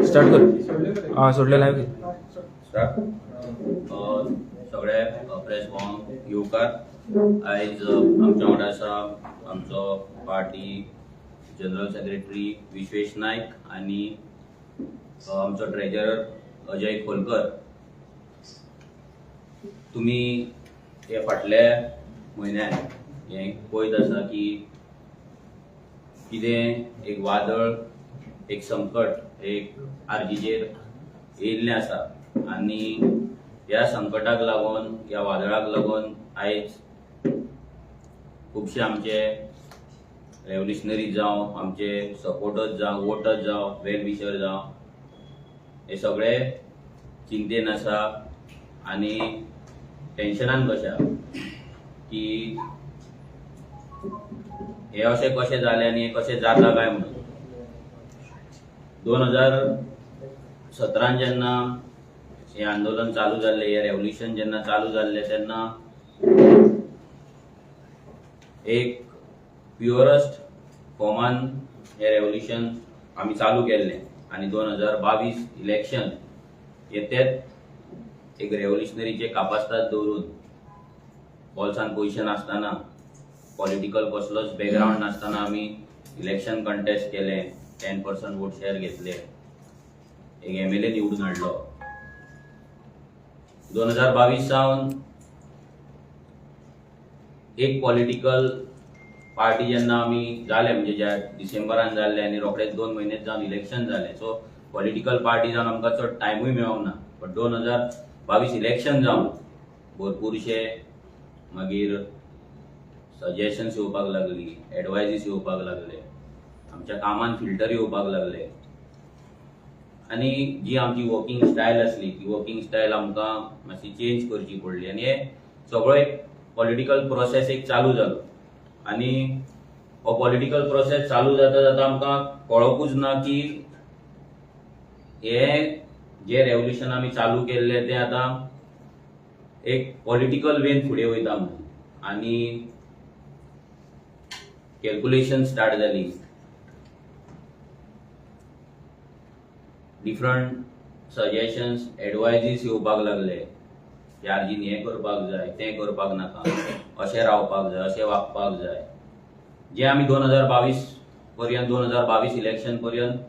Start कर. हां सोडलेला आहे. स्टार्ट. सगळे प्रेस भोवंक येवकार. आयज आमच्या वांगडा आसा आमचो पार्टी जनरल सेक्रेटरी विश्वेश नायक आनी आमचो ट्रेजरर अजय खोलकर. तुमी हे फाटल्या म्हयन्यान हे पळयत आसा की कितें एक वादळ, एक संकट एक आर्जीचेर येयल्लें आसा आनी ह्या संकटाक लागून ह्या वादळाक लागून आयज खुबशे आमचे रेव्होल्युशनरी जावं, आमचे सपोर्टर्स जावं, वोटर्स जावं, वेल विशर जावं, हे सगळे चिंतेन आसा आनी टेन्शनान कशा की हे अशें कशें जालें आनी हे कशें जाता काय म्हणून. 2017 जेन्ना हे आंदोलन चालू जाल्लें, हे रेव्होल्युशन जेन्ना चालू जाल्लें तेन्ना एक प्युअरस्ट फॉर्मान हे रेव्होल्युशन आमी चालू केल्लें आनी 2022 इलेक्शन हे तेच एक रेव्होल्युशनरीचे कापास्ताद दवरून बॉल्सान पयशे नासतना, पॉलिटिकल कसलोच बॅकग्रावंड नासतना आमी इलेक्शन कंटेस्ट केलें, 10% वोट शेअर घेतले, एक MLA निवडून हाडलो. 2022 सावन एक पॉलिटिकल पार्टी जेन्ना आमी जाले, म्हणजे ज्या डिसेंबरान जाल्ले आनी रोखडेच 2 म्हयने जावन इलेक्शन जालें, सो पॉलिटिकल पार्टी जावन आमकां चड टायमूय मेळोंक ना. बट 2022 इलेक्शन जावन भरपूरशे मागीर सजेशन्स येवपाक लागली, एडवायजीस येवपाक लागले, आमच्या कामान फिल्टर येवपाक लागले आनी जी आमची वर्किंग स्टायल आसली ती वर्किंग स्टायल आमकां मातशी चेंज करची पडली आनी हे सगळो एक पॉलिटिकल प्रोसेस एक चालू जालो. आनी हो पॉलिटिकल प्रोसेस चालू जाता जाता आमकां कळोकूच ना की हे जे रेव्होल्युशन आमी चालू केल्लें तें आतां एक पॉलिटिकल वेन फुडें वयता म्हणून. आनी कॅल्क्युलेशन स्टार्ट जाली, डिफरंट सजेशन्स, एडवायजीस येवपाक लागले की आर्जीन हें करपाक जाय, तें करपाक नाका, अशें रावपाक जाय, अशें वागपाक जाय, जे आमी 2022 पर्यंत 2022 इलेक्शन पर्यंत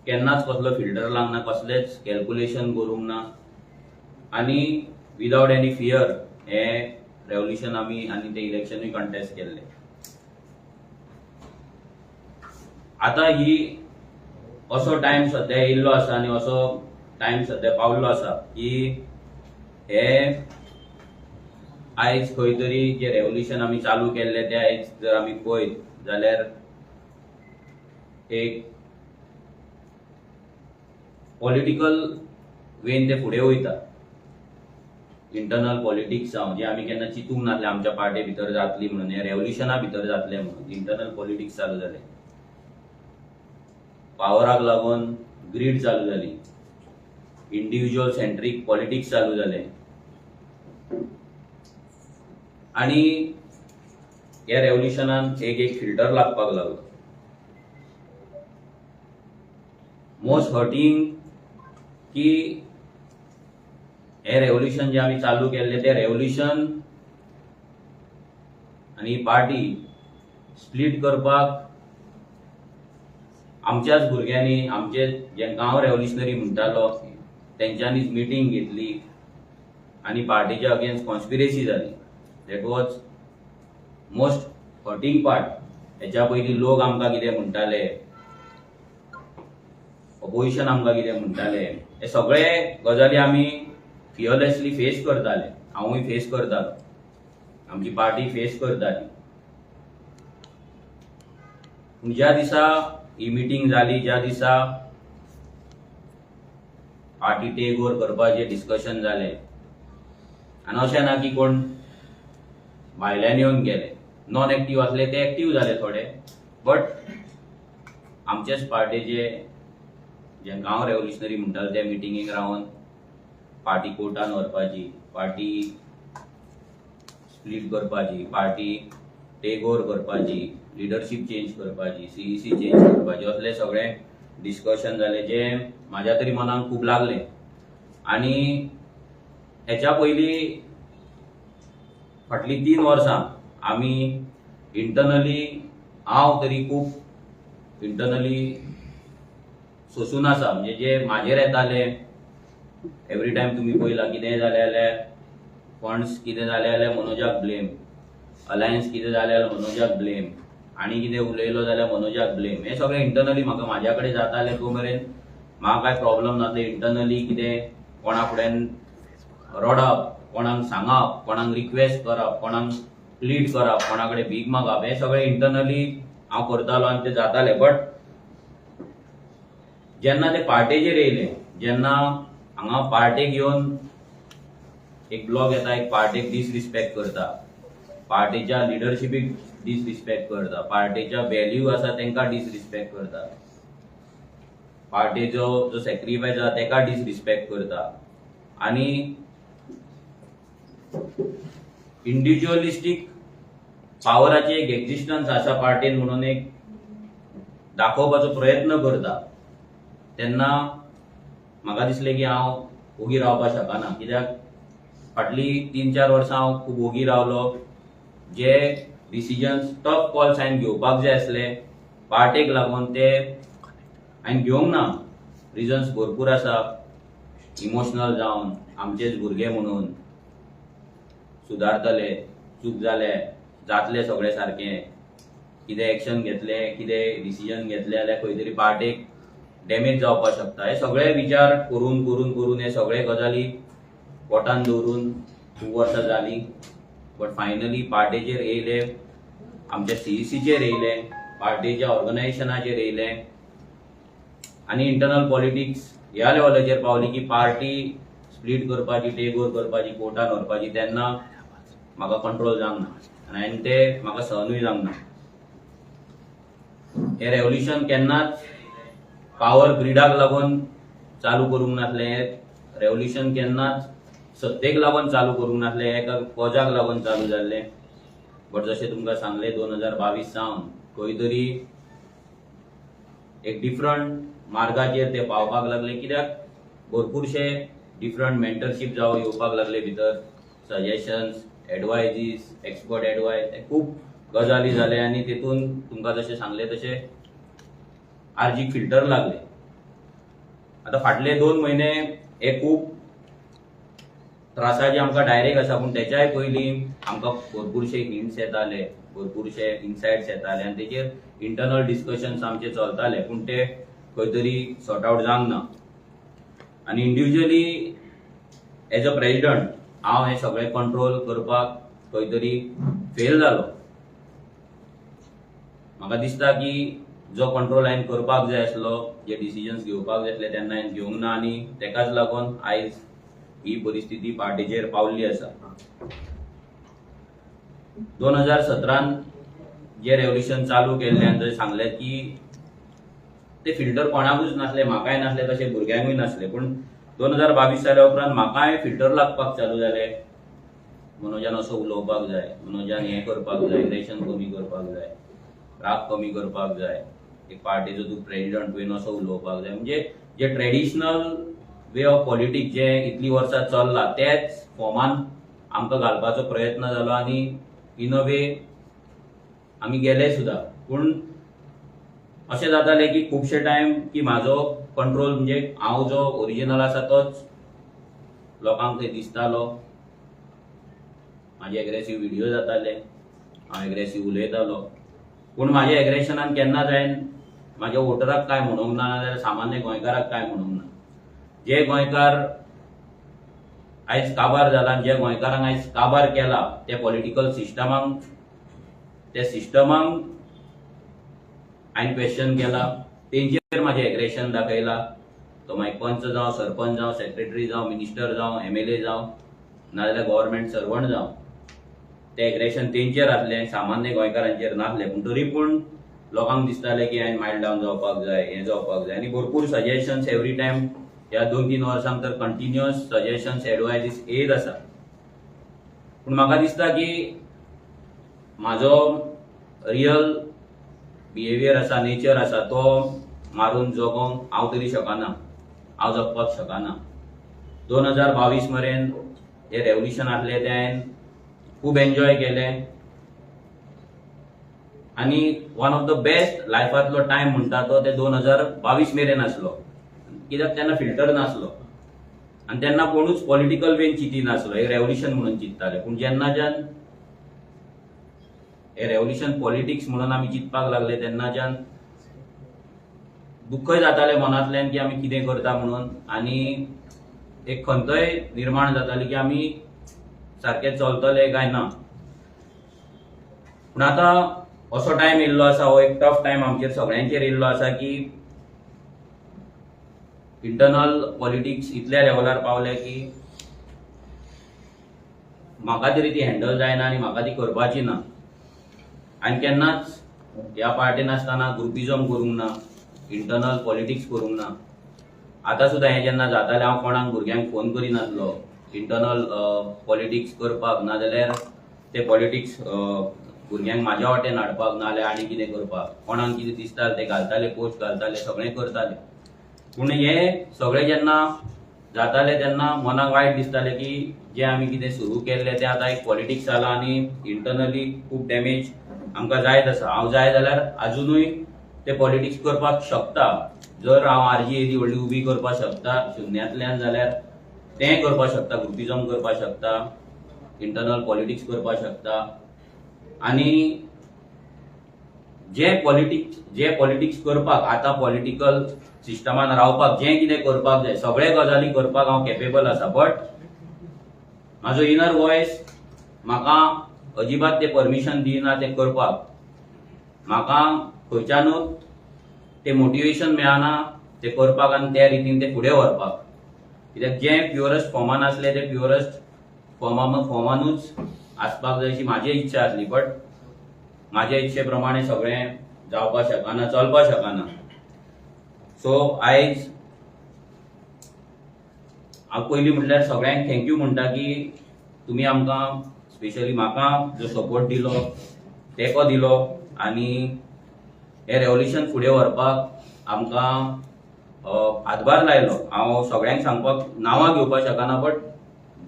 केन्नाच कसलो फिल्टर लावंक ना, कसलेच कॅल्क्युलेशन करूंक ना आनी विदाउट एनी फियर हे रेव्होल्युशन आमी आनी ते इलेक्शनूय कंटेस्ट केल्ले. आतां ही असो टायम सद्या येयल्लो आसा आनी असो टायम सद्या पावल्लो आसा की हे आयज खंय तरी जे रेव्होल्युशन आमी चालू केल्ले ते आयज जर आमी पळयत जाल्यार एक पॉलिटिकल वेन ते फुडें वयता. इंटरनल पॉलिटिक्स जावं जे आमी केन्ना चिंतूंक नासलें आमच्या पार्टी भितर जातली म्हणून, हे रेव्होल्युशना भितर जातलें म्हणून इंटरनल पॉलिटिक्स चालू जालें. पावराक लागून ग्रीड चालू जाली, इंडिव्हिज्युअल सेंट्रीक पॉलिटिक्स चालू जालें आनी ह्या रेव्होल्युशनान एक फिल्टर लागपाक लागलो. मोस्ट हर्टिंग की हे रेव्होल्युशन जे आमी चालू केल्ले ते रेव्होल्युशन आनी पार्टी स्प्लिट करपाक आमच्याच भुरग्यांनी, आमचे जे गांव रेव्होल्युशनरी म्हणटालो तेंच्यांनीच मिटींग घेतली आनी पार्टीच्या अगेन्स्ट कॉन्स्पिरेसी जाली. That was most hurting part. हेच्या पयलीं लोक आमकां कितें म्हणटाले, ऑपोजिशन आमकां कितें म्हणटाले, हे सगळे गजाली आमी फियरलेसली फेस करताले. हांवूय फेस करतालो, आमची पार्टी फेस करताली. पूण ज्या दिसा ही मिटींग जाली, ज्या दिसा पार्टी टेक ओव्हर करपाचें डिस्कशन जालें आनी अशें ना की कोण भायल्यान येवन गेले, नॉन एक्टीव आसले ते एक्टीव जाले थोडे, बट आमचेच पार्टीचे जे गांव रेव्होल्युशनरी म्हणटाले ते मिटींगेक रावन पार्टी कोर्टान व्हरपाची, पार्टी स्प्लिट करपाची, पार्टी टेक ओव्हर करपाची, लिडरशिप चेंज करपाची, सीईसी चेंज करपाची, असले सगळे डिस्कशन जाले जे माझ्या तरी मनाक खूप लागले. आणि हेच्या पयलीं फाटली 3 वर्सां आमी इंटरनली हांव तरी खूप इंटरनली सोसून आसा. म्हणजे जे म्हाजेर येताले एवरी टायम तुमी पळयला कितेंय जालें जाल्यार फंड्स कितें जालें जाल्यार मनोजाक ब्लेम, अलायन्स कितें जालें जाल्यार मनोजाक ब्लेम, आनी कितें उलयलो जाल्यार मनोजाक ब्लेम. हे सगळें इंटरनली म्हाज्या कडेन जातालें. तो मेरेन म्हाका काय प्रॉब्लम नासले. इंटरनली कितें कोणा फुड्यान रडप, कोणाक सांगप, कोणाक रिक्वेस्ट करप, कोणाक प्लीड करप, कोणा कडेन भीक मागप, हे सगळें इंटरनली हांव करतालो आनी ते जातालें. बट जेन्ना ते पार्टेचेर येयले, जेन्ना हांगा पार्टेक येवन एक ब्लॉग येता, एक पार्टेक डिसरिस्पेक्ट करता, पार्टीच्या लिडरशिपीक डिसरिस्पेक्ट करता, पार्टीच्या व्हॅल्यू आसा तांकां डिसरिस्पेक्ट करता, पार्टीचो जो सॅक्रिफायस आसा ताका डिसरिस्पेक्ट करता, आनी इंडिव्हिज्युअलिस्टीक पावराची एक एक्झिस्टन्स आसा पार्टीन म्हणून एक दाखोवपाचो प्रयत्न करता. तेन्ना म्हाका दिसलें की हांव ओगी रावपाक शकना. कित्याक फाटली 3-4 वर्सां हांव खूब ओगी रावलो. जे डिसिजन्स टफ कॉल्स हांवें घेवपाक जाय आसले पार्टेक लागून ते हांवें घेवंक ना. रिजन्स भरपूर आसा. इमोशनल जावन आमचेच भुरगे म्हणून सुदारतले, चूक जाले जातले सगळें सारकें, कितें एक्शन घेतलें, कितें डिसिजन घेतलें जाल्यार खंय तरी पार्टेक डॅमेज जावपाक शकता. हे सगळे विचार करून करून करून हे सगळे गजाली पोटान दवरून खूब वर्सां जालीं. बट फायनली पार्टेचेर येयले, आमच्या सीईसीचेर येयले, पार्टीच्या ऑर्गनायझेशनाचेर येयले, आनी इंटरनल पॉलिटिक्स ह्या लेवलाचेर पावली की पार्टी स्प्लिट करपाची, टेक ओव्हर करपाची, कोर्टान व्हरपाची. तेन्ना म्हाका कंट्रोल जावंक ना आनी ते म्हाका सहनूय जावंक ना. हे रेव्होल्युशन केन्नाच पावर ग्रिडाक लागून चालू करूंक नासलें. हे रेव्होल्युशन केन्नाच सत्तेक लागून चालू करूंक नासलें. एका कॉजाक लागून चालू जाल्लें. बट जशें तुमकां सांगलें 2022 सावन खंय तरी एक डिफरंट मार्गाचेर ते पावपाक लागले. कित्याक भरपूरशे डिफरंट मेंटरशीप जावं येवपाक लागले भितर, सजेशन्स, एडवायजीस, एक्सपर्ट एडवायस, खूब गजाली जाले. आनी तेतून तुमकां जशें सांगलें तशें आर्जीक फिल्टर लागले. आतां फाटले 2 म्हयने हे खूब त्रासाचे आमकां डायरेक्ट आसा. पूण तेच्याय पयलीं आमकां भरपूरशे हिंट्स येताले, भरपूरशे इन्सायट्स येताले आनी तेचेर इंटरनल डिस्कशन्स आमचे चलताले. पूण ते खंय तरी सॉर्ट आवट जावंक ना. आनी इंडिव्हिज्युअली एज अ प्रेसिडंट हांव हे सगळें कंट्रोल करपाक खंय तरी फेल जालो. म्हाका दिसता की जो कंट्रोल हांवें करपाक जाय आसलो, जे डिसिजन्स घेवपाक जाय आसले तेन्ना हांवें घेवंक ना. आनी तेकाच लागून आयज ही परिस्थिती पार्टीचेर पावल्ली आसा. 2017 जे रेव्होल्युशन चालू केल्लें आनी जशें सांगलें की ते फिल्टर कोणाकूच नासले, म्हाकाय नासले, तशें भुरग्यांकूय नासले. पूण 2022 जाल्या उपरांत म्हाकाय फिल्टर लागपाक चालू जाले. मनोजान असो उलोवपाक जाय, मनोजान हें करपाक जाय, एग्रेशन कमी करपाक जाय, राग कमी करपाक जाय, एक पार्टीचो तूं प्रेसिडंट तुवें असो उलोवपाक जाय. म्हणजे जे ट्रेडिशनल वे ऑफ पॉलिटिक्स जे इतली वर्सां चल्ला तेच फॉर्मान आमकां घालपाचो प्रयत्न जालो. आनी इन अ वे आमी गेले सुद्दां. पूण अशें जातालें की खुबशे टायम की म्हाजो कंट्रोल म्हणजे हांव जो ओरिजिनल आसा तोच लोकांक थंय दिसतालो. म्हाजे एग्रेसीव व्हिडियो जाताले, हांव एग्रेसीव उलयतालो. पूण म्हाज्या एग्रेशनान केन्नाच हांवें म्हाज्या वोटराक काय म्हणूंक ना, नाजाल्यार सामान्य गोंयकाराक काय म्हणूंक ना. जे गोंयकार आयज काबार जाला, जे गोंयकारांक आयज काबार केला त्या पॉलिटिकल सिस्टमाक, त्या सिस्टमाक हांवें क्वेश्चन केला. तेंचेर म्हाजें एग्रेशन दाखयला. तो मागीर पंच जावं, सरपंच जावं, सेक्रेटरी जावं, मिनिस्टर जावं, MLA जावं, नाजाल्यार गव्हर्मेंट सर्वंट जावं, ते एग्रेशन तेंचेर आसलें, सामान्य गोंयकारांचेर नासलें. पूण तरी पूण लोकांक दिसतालें की हांवें मायल्ड डावन जावपाक जाय, हें जावपाक जाय. आनी भरपूर सजेशन्स एवरी टायम ह्या 2-3 वर्सांक तर कंटिन्युअस सजेशन्स एडवायजीस येत आसा. पूण म्हाका दिसता की म्हाजो रियल बिहेवियर आसा, नेचर आसा, तो मारून जगोवंक हांव तरी शकना, हांव जगपाक शकना. 2022 मेरेन हे रेव्होल्युशन आसले ते हांवें खूब एन्जॉय केलें आनी वन ऑफ द बेस्ट लायफांतलो टायम म्हणटा तो ते 2022 मेरेन आसलो. कित्याक तेन्ना फिल्टर नासलो आनी तेन्ना कोणूच पॉलिटिकल वेन चिंतिनासलो, एक रेव्होल्युशन म्हणून चिंतताले. पूण जेन्नाच्यान हे रेव्होल्युशन पॉलिटिक्स म्हणून आमी चिंतपाक लागले तेन्नाच्यान दुख्खय जातालें मनांतल्यान की आमी कितें करता म्हणून, आनी एक खंतय निर्माण जाताली की आमी सारके चलतले काय ना. पूण आतां असो टायम येयल्लो आसा, हो एक टफ टायम आमचेर सगळ्यांचेर येयल्लो आसा की इंटरनल पॉलिटिक्स इतल्या लेवलार पावले की म्हाका तरी ती हँडल जायना आनी म्हाका ती करपाची ना. हांवें केन्नाच ह्या पार्टीन आसतना ग्रुपिजम करूंक ना, इंटरनल पॉलिटिक्स करूंक ना. आतां सुद्दां हें जेन्ना जातालें हांव कोणाक भुरग्यांक फोन करिनासलो इंटरनल पॉलिटिक्स करपाक, नाजाल्यार ते पॉलिटिक्स भुरग्यांक म्हाज्या वाटेन हाडपाक, नाजाल्यार आनी कितें करपाक. कोणाक कितें दिसतालें ते घालताले, पोस्ट घालताले, सगळें करताले. पूण हें सगळें जेन्ना जातालें तेन्ना मनाक वायट दिसतालें की जें आमी कितें सुरू केल्लें तें आतां एक पॉलिटिक्स जालां आनी इंटरनली खूब डॅमेज आमकां जायत आसा. हांव जाय जाल्यार आजुनूय ते पॉलिटिक्स करपाक शकता. जर हांव आरजी येदी व्हडली उबी करपाक शकता शुन्यांतल्यान जाल्यार तें करपाक शकता, ग्रुपिजम करपाक शकता, इंटरनल पॉलिटिक्स करपाक शकता. आनी जे पॉलिटिक्स करपाक, आतां पॉलिटिकल सिस्टमान रावपाक जें कितें करपाक जाय सगळे गजाली करपाक हांव कॅपेबल आसा. बट म्हाजो इनर वॉयस म्हाका अजिबात ते परमिशन दिना ते करपाक. म्हाका खंयच्यानूच ते मोटिवेशन मेळना ते करपाक आनी त्या रितीन ते फुडें व्हरपाक. कित्याक जें प्युअरस्ट फॉर्मान आसलें ते प्युअरस्ट फॉर्मानूच आसपाक जाय अशी म्हाजी इच्छा आसली. बट म्हाज्या इच्छे प्रमाणे सगळें जावपाक शकना, चलपाक शकना. सो आयज हांव पयलीं म्हटल्यार सगळ्यांक थँक्यू म्हणटा की तुमी आमकां, स्पेशली म्हाका जो सपोर्ट दिलो, तेंको दिलो आनी हे रेव्होल्युशन फुडें व्हरपाक आमकां हातभार लायलो. हांव सगळ्यांक सांगपाक नांवां घेवपाक शकना, बट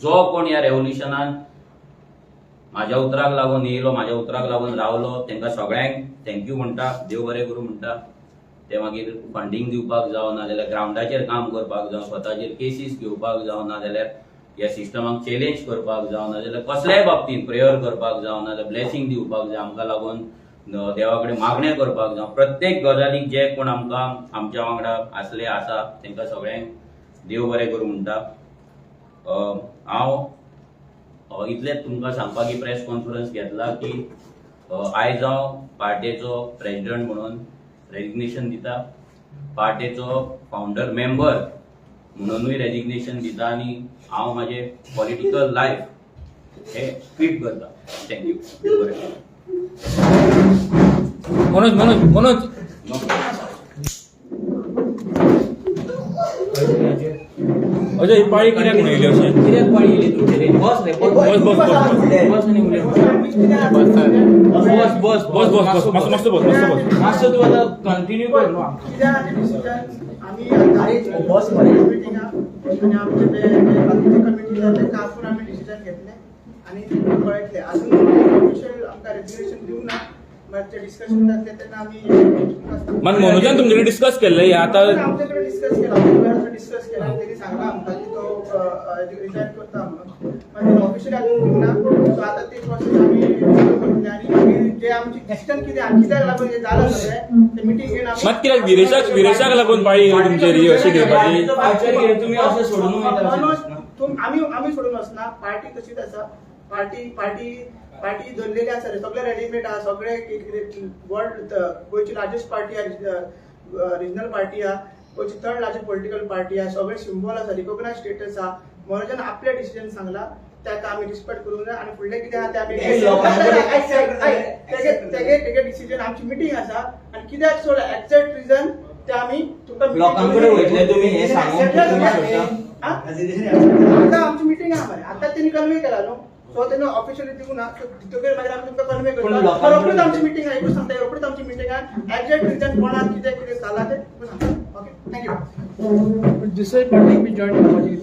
जो कोण ह्या रेव्होल्युशनान म्हाज्या उतराक लागून येयलो, म्हाज्या उतराक लागून रावलो, तेंकां सगळ्यांक थँक्यू म्हणटा, देव बरें करूं म्हणटा. ते मागीर फंडींग दिवपाक जावं, नाजाल्यार ग्रावंडाचेर काम करपाक जावं, स्वताचेर केसीस घेवपाक जावं, नाजाल्यार ह्या सिस्टमाक चॅलेंज करपाक जावं, नाजाल्यार कसल्याय बाबतींत प्रेयर करपाक जावं, नाजाल्यार ब्लेसिंग दिवपाक जाय, आमकां लागून देवा कडेन मागणें करपाक जावं, प्रत्येक गजालीक जे कोण आमकां आमच्या वांगडा आसले आसा तेंकां सगळ्यांक देव बरें करूं म्हणटा. हांव इतलेंच तुमकां सांगपाक ही प्रेस कॉन्फरन्स घेतला की आयज हांव पार्टेचो प्रेसिडेंट म्हणून रेजिग्नेशन दिता, पार्टेचो फावंडर मेंबर म्हणूनूय रेजिग्नेशन दिता आनी हांव म्हाजें पॉलिटिकल लायफ हे क्विट करता. थँक्यू. देव बरें करूं. मनोज अजय ही पाळी कित्याक म्हणून येयली अशें? कित्याक पाळी येयली तुमचे रे? बस रे, बस बस आनी उलय. बस बस बस बस मस्त बस. मातसो तूं आतां कंटिन्यू कर न्हू. आम्ही बस मिटिंग आणि आमचे बाकीचे कमिटी कापून आम्ही डिसिजन घेतले आणि कळयतले. अजून ऑफिशियल आमकां रेजिग्नेशन दिवंक ना. मागचे डिस्कशन जातले तेन्ना आमी मनोजान तुमचे कडेन डिस्कस केल्ले हे आतां आमच्याकडे डिस्कस केला त्यांनी सांगला आमकां की तो रिजाइन करता म्हणून. मागीर ऑफिशियली अजून दिवंक ना. सो आतां ती प्रोसेस आमी करतले आनी मागीर जे आमची डिसिजन कित्याक लागून जे जालें सगळें ते मिटींग घेवन आमी मात कित्याक विरेशाक लागून पाळी येयली तुमचेर ही अशी घेवपाची? तुम्ही असं सोडून आम्ही सोडून वचना. पार्टी तशीच आसा. पार्टी धरलेली आसा रे, सगळे रेडीमेड आहा. सगळे वर्ल्ड गोंयची लार्जस्ट पार्टी आहा, रिजनल पार्टी आहा, गोंयची थर्ड लार्जस्ट पॉलिटिकल पार्टी आहा. सगळे सिंबल आसा, रिकॉग्नायज स्टेटस आहा. मनोजान आपले डिसिजन सांगला ताका आमी रिस्पेक्ट करूंक जाय आनी फुडले कितें आहा ते आमी तेगे डिसिजन आमची मिटींग आसा आनी कित्याक सोड एक्झॅक्ट रिजन ते आम्ही तुमकां लोकांकडे वयतले तुम्ही हे सांगून Settlers तुम्ही आहे. सोडटा? हा? आता आमची मीटिंग आहे मरे आता त्यांनी कन्वे केला न्हू सो त्यांना ऑफिशियली दिवू ना तितके मागीर आमी तुमकां कन्वे पण करता लोकांकडे- रोखडीच आमची मीटिंग आहे एकूच सांगता रोखडीच आमची मीटिंग आहे एक्झॅक्ट रिजन कोणाक कितें कितें जाला ते तुमकां सांगता ओके थँक्यू दुसरे पार्टीक बी जॉईन करपाची